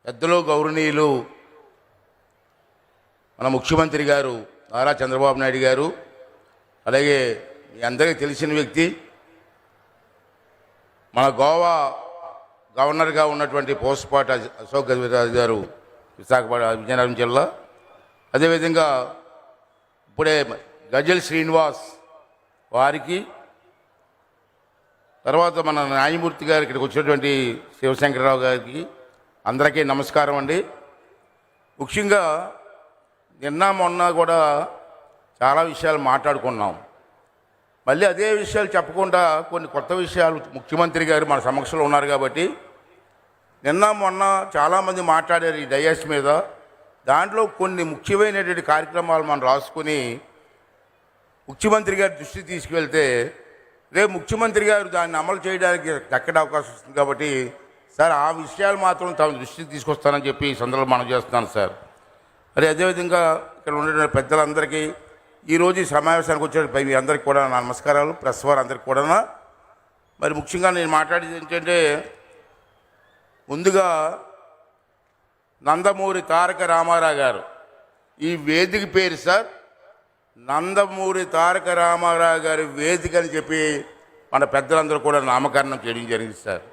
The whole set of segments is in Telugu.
పెద్దలు గౌరవనీయులు మన ముఖ్యమంత్రి గారు నారా చంద్రబాబు నాయుడు గారు, అలాగే మీ అందరికీ తెలిసిన వ్యక్తి మన గోవా గవర్నర్గా ఉన్నటువంటి పోస్పాటి అశోక్ గజపతిరాజు గారు, విజయనగరం జిల్లా. అదేవిధంగా ఇప్పుడే గజల్ శ్రీనివాస్ వారికి, తర్వాత మన న్యాయమూర్తి గారు ఇక్కడికి వచ్చినటువంటి శివశంకరరావు గారికి అందరికీ నమస్కారం అండి. ముఖ్యంగా నిన్న మొన్న కూడా చాలా విషయాలు మాట్లాడుకున్నాం. మళ్ళీ అదే విషయాలు చెప్పకుండా కొన్ని కొత్త విషయాలు ముఖ్యమంత్రి గారు మన సమక్షంలో ఉన్నారు కాబట్టి నిన్న మొన్న చాలామంది మాట్లాడారు ఈ డయాస్ మీద. దాంట్లో కొన్ని ముఖ్యమైనటువంటి కార్యక్రమాలు మనం రాసుకొని ముఖ్యమంత్రి గారి దృష్టికి తీసుకువెళ్తే రేపు ముఖ్యమంత్రి గారు దాన్ని అమలు చేయడానికి దక్కడే అవకాశం వస్తుంది. కాబట్టి సార్ ఆ విషయాలు మాత్రం తమ దృష్టికి తీసుకొస్తానని చెప్పి ఈ సందర్భంలో మనం చేస్తున్నాను సార్. మరి అదేవిధంగా ఇక్కడ ఉండే పెద్దలందరికీ ఈరోజు ఈ సమావేశానికి వచ్చే మీ అందరికీ కూడా నా నమస్కారాలు, ప్రెస్ వారు అందరికీ కూడా. మరి ముఖ్యంగా నేను మాట్లాడేది ఏంటంటే, ముందుగా నందమూరి తారక రామారావు గారు, ఈ వేదిక పేరు సార్ నందమూరి తారక రామారావు గారి వేదిక అని చెప్పి మన పెద్దలందరూ కూడా నామకరణం చేయడం జరిగింది సార్.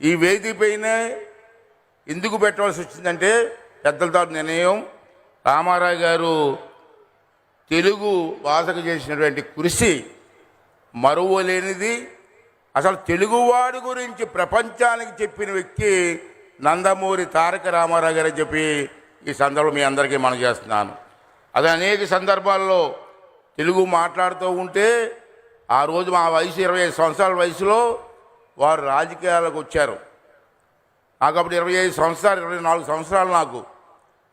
ఈ వేదిక పైన ఎందుకు పెట్టవలసి వచ్చిందంటే పెద్దలతో నిర్ణయం. రామారావు గారు తెలుగు భాషకు చేసినటువంటి కృషి మరువలేనిది. అసలు తెలుగువాడి గురించి ప్రపంచానికి చెప్పిన వ్యక్తి నందమూరి తారక రామారావు గారు అని చెప్పి ఈ సందర్భంలో మీ అందరికీ మనం చేస్తున్నాను. అది అనేక సందర్భాల్లో తెలుగు మాట్లాడుతూ ఉంటే, ఆ రోజు మా వయసు 25 సంవత్సరాల వయసులో వారు రాజకీయాలకు వచ్చారు. నాకు అప్పుడు 25 సంవత్సరాలు 24 సంవత్సరాలు. నాకు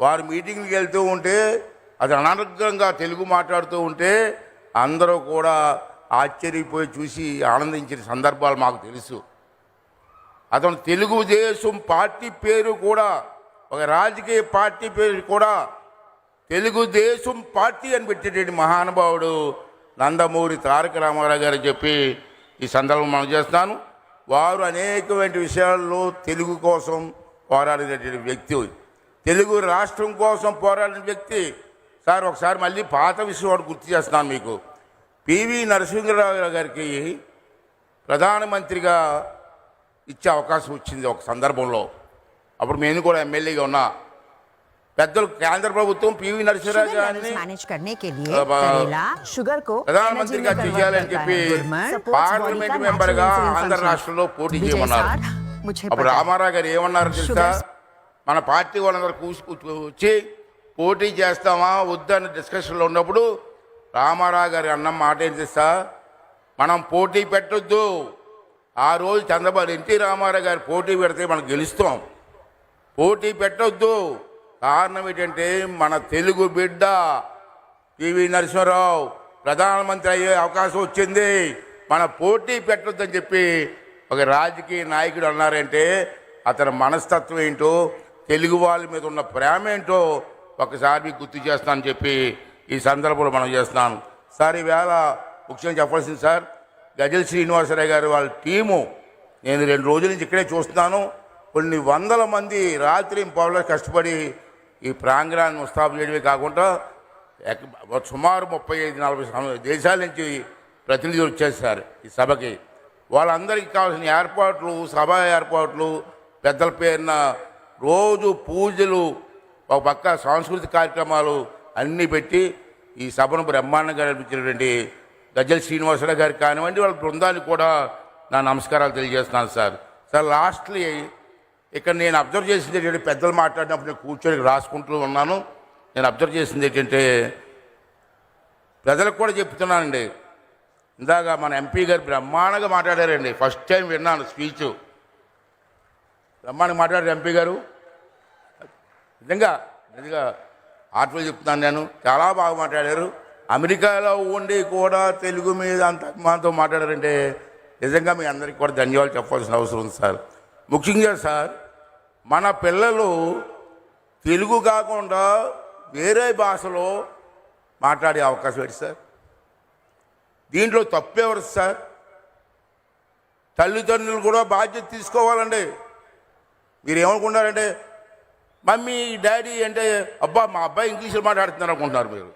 వారు మీటింగ్కి వెళ్తూ ఉంటే అది అనర్గంగా తెలుగు మాట్లాడుతూ ఉంటే అందరూ కూడా ఆశ్చర్యపోయి చూసి ఆనందించిన సందర్భాలు మాకు తెలుసు. అతను తెలుగుదేశం పార్టీ పేరు కూడా, ఒక రాజకీయ పార్టీ పేరు కూడా తెలుగుదేశం పార్టీ అని పెట్టేటువంటి మహానుభావుడు నందమూరి తారక రామారావు గారు చెప్పి ఈ సందర్భం మనం చేస్తున్నాను. వారు అనేకమైన విషయాల్లో తెలుగు కోసం పోరాడినటువంటి వ్యక్తి, తెలుగు రాష్ట్రం కోసం పోరాడిన వ్యక్తి సార్. ఒకసారి మళ్ళీ పాత విషయం ఒకటి గుర్తు చేస్తున్నాను మీకు. పివి నరసింహరావు గారికి ప్రధానమంత్రిగా ఇచ్చే అవకాశం వచ్చింది ఒక సందర్భంలో. అప్పుడు నేను కూడా ఎమ్మెల్యేగా ఉన్నా. పెద్దలు కేంద్ర ప్రభుత్వం పివి నరసింహరావు గారిని ప్రధానమంత్రిగా చేయాలని చెప్పి పార్లమెంట్ మెంబర్గా ఆంధ్ర రాష్ట్రంలో పోటీ చేయమన్నారు. అప్పుడు రామారావు గారు ఏమన్నారు తెలుసా? మన పార్టీ వాళ్ళందరూ వచ్చి పోటీ చేస్తామా వద్దని డిస్కషన్లో ఉన్నప్పుడు రామారావు గారు అన్న మాట ఏంటి తెలుసా? మనం పోటీ పెట్టొద్దు. ఆ రోజు చంద్రబాబు ఎన్టీ రామారావు గారు పోటీ పెడితే మనం గెలుస్తాం. పోటీ పెట్టొద్దు. కారణం ఏంటంటే మన తెలుగు బిడ్డ పివి నరసింహారావు ప్రధానమంత్రి అయ్యే అవకాశం వచ్చింది, మన పోటీ పెట్టొద్దని చెప్పి ఒక రాజకీయ నాయకుడు అన్నారంటే అతని మనస్తత్వం ఏంటో, తెలుగు వాళ్ళ మీద ఉన్న ప్రేమ ఏంటో ఒకసారి మీకు గుర్తు చేస్తానని చెప్పి ఈ సందర్భంలో మనం చేస్తున్నాను సార్. ఈవేళ ముఖ్యంగా చెప్పాల్సింది సార్, గజల్ శ్రీనివాసరావు గారు వాళ్ళ టీము, నేను 2 రోజుల నుంచి ఇక్కడే చూస్తున్నాను. కొన్ని వందల మంది రాత్రి పౌరులు కష్టపడి ఈ ప్రాంగణాన్ని ముస్తాబు చేయడమే కాకుండా సుమారు 35-40 దేశాల నుంచి ప్రతినిధులు వచ్చేసారు ఈ సభకి. వాళ్ళందరికీ కావాల్సిన ఏర్పాట్లు, సభ ఏర్పాట్లు, పెద్దల పేరున రోజు పూజలు, ఒక పక్క సాంస్కృతిక కార్యక్రమాలు అన్నీ పెట్టి ఈ సభను బ్రహ్మాండంగా నడిపించినటువంటి గజల్ శ్రీనివాసరావు గారికి కానివ్వండి, వాళ్ళ బృందానికి కూడా నా నమస్కారాలు తెలియజేస్తున్నాను సార్. సార్ లాస్ట్లీ ఇక్కడ నేను అబ్జర్వ్ చేసింది ఏంటంటే, పెద్దలు మాట్లాడినప్పుడు నేను కూర్చొని రాసుకుంటూ ఉన్నాను. నేను అబ్జర్వ్ చేసింది ఏంటంటే, ప్రజలకు కూడా చెప్తున్నానండి. ఇందాక మన ఎంపీ గారు బ్రహ్మాండంగా మాట్లాడారండి. ఫస్ట్ టైం విన్నాను స్పీచ్. బ్రహ్మాండంగా మాట్లాడారు ఎంపీ గారు. నిజంగా ఆర్టిఫుల్ చెప్తున్నాను నేను, చాలా బాగా మాట్లాడారు. అమెరికాలో ఉండి కూడా తెలుగు మీద అంత అభిమానంతో మాట్లాడారంటే నిజంగా మీ అందరికీ కూడా ధన్యవాదాలు చెప్పాల్సిన అవసరం ఉంది సార్. ముఖ్యంగా సార్, మన పిల్లలు తెలుగు కాకుండా వేరే భాషలో మాట్లాడే అవకాశం ఏంటి సార్? దీంట్లో తప్పేవారు సార్? తల్లిదండ్రులు కూడా బాధ్యత తీసుకోవాలండి. మీరు ఏమనుకుంటారంటే మమ్మీ డాడీ అంటే అబ్బా మా అబ్బాయి ఇంగ్లీష్లో మాట్లాడుతున్నారు అనుకుంటున్నారు మీరు.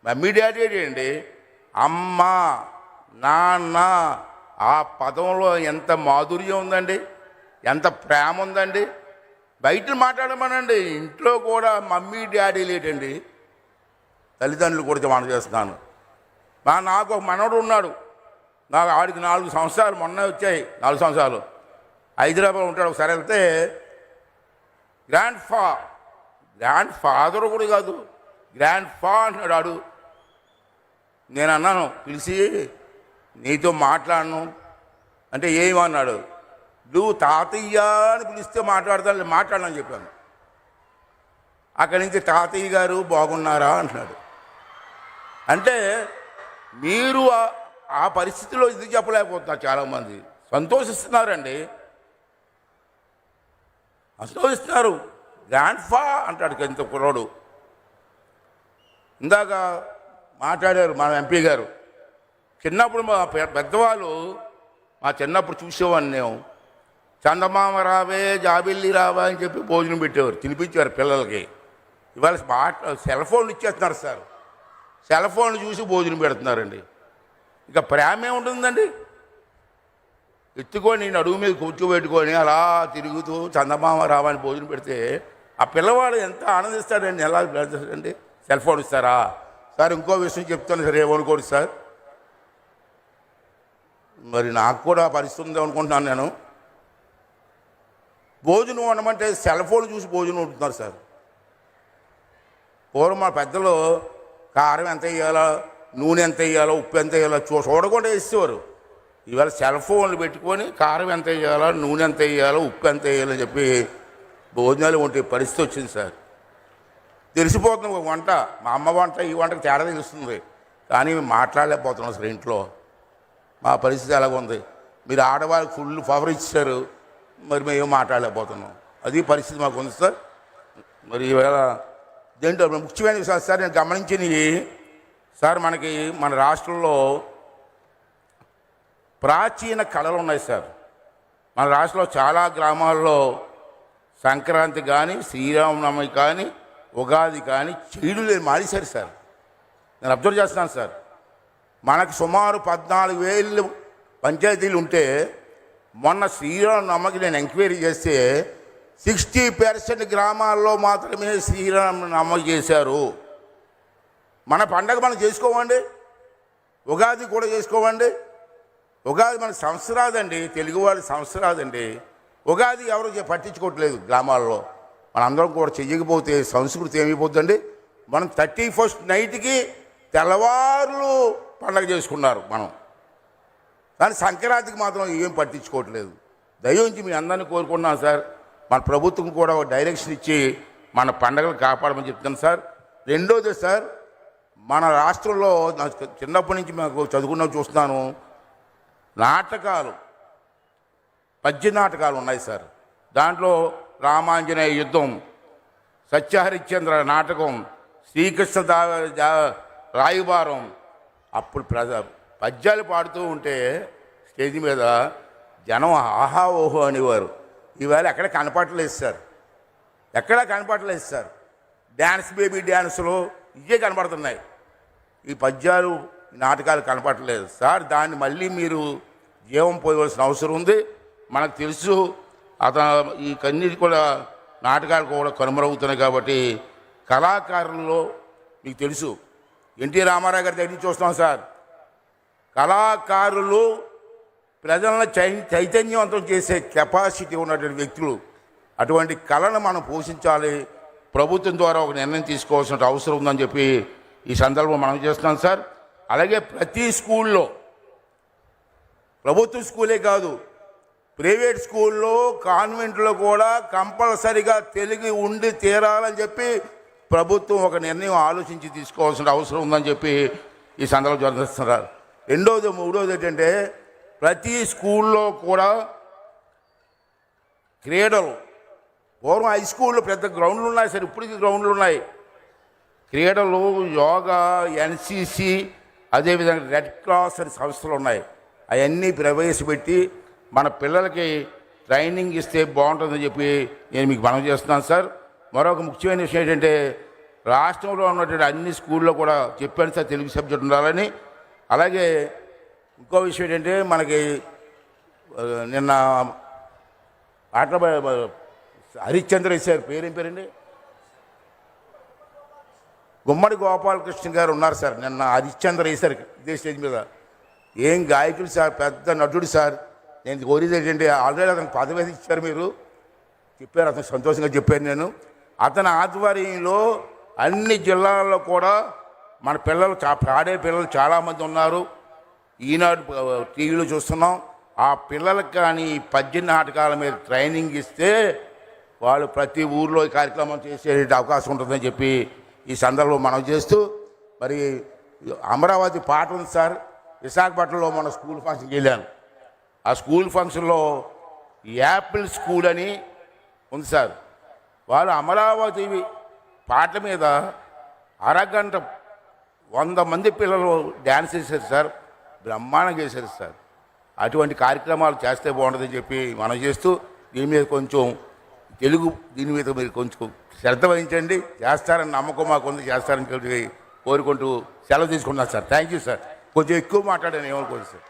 మమ్మీ డాడీ ఏంటి? అమ్మ నాన్న, ఆ పదంలో ఎంత మాధుర్యం ఉందండి, ఎంత ప్రేమ ఉందండి. బయట మాట్లాడమనండి, ఇంట్లో కూడా మమ్మీ డాడీ లేటండి. తల్లిదండ్రులు కూడా మనం చేస్తున్నాను. నాకు ఒక మనవడు ఉన్నాడు, నాకు ఆడికి 4 సంవత్సరాలు మొన్న వచ్చాయి. 4 సంవత్సరాలు హైదరాబాద్ ఉంటాడు. ఒకసారి వెళ్తే గ్రాండ్ ఫాదర్ కూడా కాదు, గ్రాండ్ ఫా అంటున్నాడు ఆడు. నేను అన్నాను పిలిచి, నీతో మాట్లాడను అంటే ఏమన్నాడు, నువ్వు తాతయ్య అని పిలిస్తే మాట్లాడని చెప్పాను. అక్కడి నుంచి తాతయ్య గారు బాగున్నారా అంటున్నాడు. అంటే మీరు ఆ పరిస్థితిలో ఇది చెప్పలేకపోతున్నారు. చాలామంది సంతోషిస్తున్నారండి, సంతోషిస్తున్నారు. గ్రాండ్ ఫా అంటాడు ఎంత కుర్రోడు. ఇందాక మాట్లాడారు మన ఎంపీ గారు. చిన్నప్పుడు మా పెద్దవాళ్ళు, మా చిన్నప్పుడు చూసేవాడిని నేను, చందమామ రావే జాబిల్లి రావా అని చెప్పి భోజనం పెట్టేవారు, తినిపించేవారు పిల్లలకి. ఇవాళ సెల్ ఫోన్లు ఇచ్చేస్తున్నారు సార్, సెల్ ఫోన్లు చూసి భోజనం పెడుతున్నారండి. ఇక ప్రేమ ఏముంటుందండి? ఎత్తుకొని నడుము మీద కూర్చోబెట్టుకొని అలా తిరుగుతూ చందమామ రావని భోజనం పెడితే ఆ పిల్లవాడు ఎంత ఆనందిస్తాడండి. ఎలా అండి? సెల్ ఫోన్ ఇస్తారా సార్? ఇంకో విషయం చెప్తాను సార్, ఏమనుకోడు సార్. మరి నాకు కూడా పరిస్థితి ఉంది అనుకుంటున్నాను నేను. భోజనం అనమంటే సెల్ ఫోన్ చూసి భోజనం ఉంటున్నారు సార్. పూర్వం మా పెద్దలు కారం ఎంత వేయాలో, నూనె ఎంత వేయాలో, ఉప్పు ఎంత వేయాలో చూడకుండా వేసేవారు. ఇవాళ సెల్ ఫోన్లు పెట్టుకొని కారం ఎంత వేయాలో, నూనె ఎంత వేయాలో, ఉప్పు ఎంత వేయాలని చెప్పి భోజనాలు ఉంటే పరిస్థితి వచ్చింది సార్. తెలిసిపోతుంది వంట, మా అమ్మ వంట ఈ వంటకు తేడా తెలుస్తుంది, కానీ మాట్లాడలేకపోతున్నాం సార్ ఇంట్లో. మా పరిస్థితి ఎలాగుంది. మీరు ఆడవాళ్ళకి ఫుల్ పవర్ ఇచ్చారు, మరి మేము మాట్లాడలేకపోతున్నాం. అది పరిస్థితి మాకు ఉంది సార్. మరి ఇవాళ దేంట్లో ముఖ్యమైన విషయాలు సార్ నేను గమనించినవి సార్, మనకి మన రాష్ట్రంలో ప్రాచీన కళలు ఉన్నాయి సార్. మన రాష్ట్రంలో చాలా గ్రామాల్లో సంక్రాంతి కానీ, శ్రీరామనవమి కానీ, ఉగాది కానీ చెడు లేని మానేశారు సార్. నేను అబ్జర్వ్ చేస్తున్నాను సార్. మనకు సుమారు 14,000 పంచాయతీలు ఉంటే మొన్న శ్రీరామనవమికి నేను ఎంక్వైరీ చేస్తే 60% గ్రామాల్లో మాత్రమే శ్రీరామనవమి చేశారు. మన పండగ మనం చేసుకోవండి, ఉగాది కూడా చేసుకోవండి. ఉగాది మన సంవత్సరాదండి, తెలుగువాడి సంవత్సరాదండి. ఉగాది ఎవరు పట్టించుకోవట్లేదు గ్రామాల్లో. మనందరం కూడా చెయ్యకపోతే సంస్కృతి ఏమైపోతుందండి. మనం 31st నైట్కి తెల్లవారులు పండగ చేసుకున్నారు మనం, కానీ సంక్రాంతికి మాత్రం ఏం పట్టించుకోవట్లేదు. దయించి మీ అందరినీ కోరుకున్నాను సార్, మన ప్రభుత్వం కూడా ఒక డైరెక్షన్ ఇచ్చి మన పండగలు కాపాడమని చెప్తాను సార్. రెండోది సార్, మన రాష్ట్రంలో చిన్నప్పటి నుంచి మాకు చదువుకున్న చూస్తున్నాను, నాటకాలు, పద్య నాటకాలు ఉన్నాయి సార్. దాంట్లో రామాంజనేయ యుద్ధం, సత్యహరిశ్చంద్ర నాటకం, శ్రీకృష్ణ రాయబారం. అప్పుడు పద్యాలు పాడుతూ ఉంటే స్టేజ్ మీద జనం ఆహా ఓహో అనేవారు. ఈవేళ ఎక్కడ కనపడలేదు సార్, ఎక్కడా కనపడలేదు సార్. డ్యాన్స్ బేబీ డ్యాన్సులు ఇవే కనపడుతున్నాయి, ఈ పద్యాలు నాటకాలు కనపడలేదు సార్. దాన్ని మళ్ళీ మీరు జీవం పోయవలసిన అవసరం ఉంది. మనకు తెలుసు అతను ఈ కన్నీటి కూడా నాటకాలు కూడా కనుమరుగుతున్నాయి. కాబట్టి కళాకారుల్లో మీకు తెలుసు, ఎన్టీ రామారావు గారి దగ్గర చూస్తున్నాం సార్. కళాకారులు ప్రజలను చైతన్యవంతం చేసే కెపాసిటీ ఉన్నటువంటి వ్యక్తులు. అటువంటి కళను మనం పోషించాలి. ప్రభుత్వం ద్వారా ఒక నిర్ణయం తీసుకోవాల్సిన అవసరం ఉందని చెప్పి ఈ సందర్భం మనం చేస్తున్నాం సార్. అలాగే ప్రతి స్కూల్లో, ప్రభుత్వ స్కూలే కాదు, ప్రైవేట్ స్కూల్లో, కాన్వెంట్లో కూడా కంపల్సరిగా తెలుగు ఉండి తీరాలని చెప్పి ప్రభుత్వం ఒక నిర్ణయం ఆలోచించి తీసుకోవాల్సిన అవసరం ఉందని చెప్పి ఈ సందర్భం జరుగుతున్నారు. రెండోది మూడోది ఏంటంటే, ప్రతి స్కూల్లో కూడా క్రీడలు, పూర్వం హై స్కూల్లో పెద్ద గ్రౌండ్లు ఉన్నాయి సార్, ఇప్పటికీ గ్రౌండ్లు ఉన్నాయి. క్రీడలు, యోగా, ఎన్సిసి, అదేవిధంగా రెడ్ క్రాస్ అనే సంస్థలు ఉన్నాయి. అవన్నీ ప్రవేశపెట్టి మన పిల్లలకి ట్రైనింగ్ ఇస్తే బాగుంటుందని చెప్పి నేను మీకు మనవి చేస్తున్నాను సార్. మరొక ముఖ్యమైన విషయం ఏంటంటే రాష్ట్రంలో ఉన్నటువంటి అన్ని స్కూల్లో కూడా చెప్పాను సార్ తెలుగు సబ్జెక్ట్ ఉండాలని. అలాగే ఇంకో విషయం ఏంటంటే మనకి నిన్న హరిశ్చంద్ర సార్ పేరేం పేరండి, గుమ్మడి గోపాలకృష్ణ గారు ఉన్నారు సార్. నిన్న హరిశ్చంద్ర వేశారు ఇదే స్టేజ్ మీద. ఏం గాయకుడు సార్, పెద్ద నటుడు సార్. నేను కోరేది ఏంటంటే ఆల్రెడీ అతనికి పదవి ఇచ్చారు, మీరు చెప్పారు, అతను సంతోషంగా చెప్పాను నేను. అతని ఆధ్వర్యంలో అన్ని జిల్లాల్లో కూడా మన పిల్లలు పాడే పిల్లలు చాలామంది ఉన్నారు. ఈనాడు టీవీలో చూస్తున్నాం. ఆ పిల్లలకు కానీ పద్య నాటకాల మీద ట్రైనింగ్ ఇస్తే వాళ్ళు ప్రతి ఊర్లో ఈ కార్యక్రమం చేసే అవకాశం ఉంటుందని చెప్పి ఈ సందర్భంలో మనం చేస్తూ, మరి అమరావతి పాట ఉంది సార్. విశాఖపట్నంలో మన స్కూల్ ఫంక్షన్కి వెళ్ళాను. ఆ స్కూల్ ఫంక్షన్లో యాపిల్ స్కూల్ అని ఉంది సార్. వాళ్ళు అమరావతి పాట మీద అరగంట 100 మంది పిల్లలు డ్యాన్స్ చేశారు సార్. బ్రహ్మాండంగా చేశారు సార్. అటువంటి కార్యక్రమాలు చేస్తే బాగుంటుందని చెప్పి మనం చేస్తూ, దీని మీద కొంచెం దీని మీద మీరు కొంచెం శ్రద్ధ వహించండి. చేస్తారని నమ్మకం మాకు ఉంది, చేస్తారని కోరుకుంటూ సెలవు తీసుకున్నాను సార్. Thank you sir. కొంచెం ఎక్కువ మాట్లాడాను ఏమనుకోండి సార్.